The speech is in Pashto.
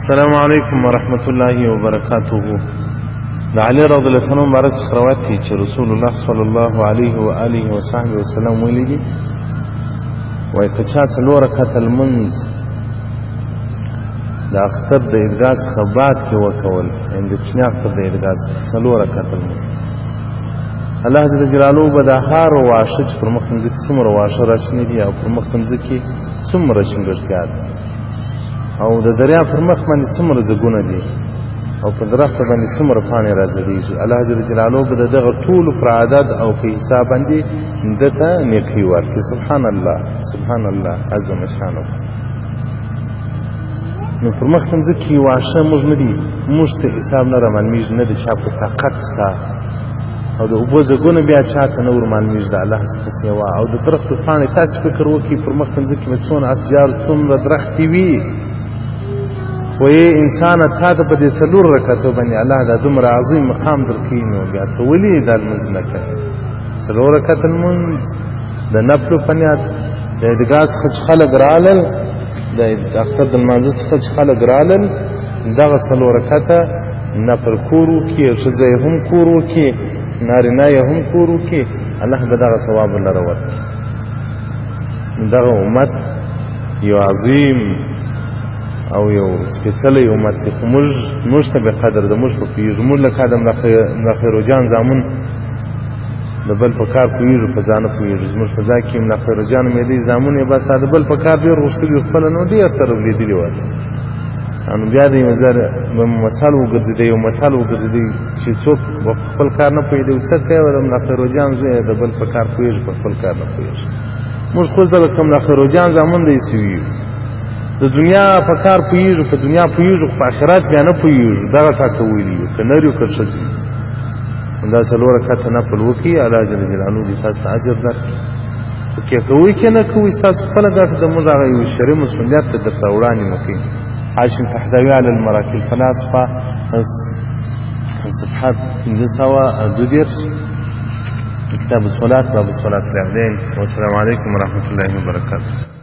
السلام عليكم ورحمة الله وبركاته. د علي رضی الله عنه مبارک څخه روایت دی چې رسول الله صلی الله علیه و آله و صحبه وسلم ویلي دي وایي که چا څلور رکعته لمونځ د اختر د عیدګاه څخه بعد کې وکول، یعنې د کوچني اختر د عیدګاه څخه څلور رکعته لمونځ، الله جل جلاله به د هر واښه چې پر مخ مځکې څومره واښه راشني دي او پر مخ مځکې څومره چنګښتیا ده او د دریا پر مخ باندې څومره ځګونه دي او په درخته باندې څومره پاڼې راځلیږي، الله جل جلاله به د دغه ټولو پر عدد او په حساب باندې ده ته نیکي ورکړي. سبحان الله سبحان الله عظم شانه. نو پر مخ مځکې واښه موږ نه دي، موږ ته حساب نه رامعلومېږي، نه د چا په طاقت سته او د اوبو ځګونه بیا چاته نه ورمعلومېږي د الله څخه سوا، او د درختو پاڼې تاسې فکر وکړئ پر مخ مځکې به څونه اشجار څومره درختې وي، وی انسان تا ته په دې څلور رکعتو باندې الله دا دومره عظیم مقام درکوي، نو بیا ته ولې دا لمونځ نه کوې؟ څلور رکعته لمونځ د نفلو په نیت د عیدګاه څخه چې خلک رالل، د اختر د لمانځه څخه چې خلک رالل، دغه څلور رکعته نفل کور وکړي، ښځه یې هم کور وکړي، نارینه یې هم کور وکړي، الله به دغه ثواب لره ورکړي. دغه امت یو عظیم او یو سپېڅلی امت دی، خو موږ ته بې قدر ده، موږ په پوهېږو، موږ لکه د ملاخیروجان زامن د بل په کار پوهېږو، په ځان نه پوهېږو. زموږ په ځای کې ملاخیروجان مېدی زامن یې بس د بل په کار ډېر غوښتلي، خپله نو ډېر سره ولیدلي وه، نو بیا د یو مثل وګرځېدی، یو متل وګرځېدی چې څوک په خپل کار نه پوهېدی څه کوي، د ملاخیروجان زوی د بل په کار پوهېږي، په خپل کار نه پوهېږي. موږ خو زه لکه ملاخیروجان زامن داسې یو، د دنیا په کار پوهېږو، په دنیا پوهېږو، خو په آخرت بیا نه پوهېږو. دغه ټاکه ویلي یو، که نر یو که ښځه یو. دا څلور رکعته نفل وکړي، الله جل جلاله دې تاسو ته اجر درکړي. خو که کوئ که نه کوئ ستاسو خپله ګټه ده، موږ هغه یو شرعي مسؤلیت ته درته وړاندې مه کوي. عاشن تحتوي على المراکل فلاسفه صفحه 532 کتاب الصلاة باب الصلاة العیدین. والسلام علیکم ورحمة الله وبرکاته.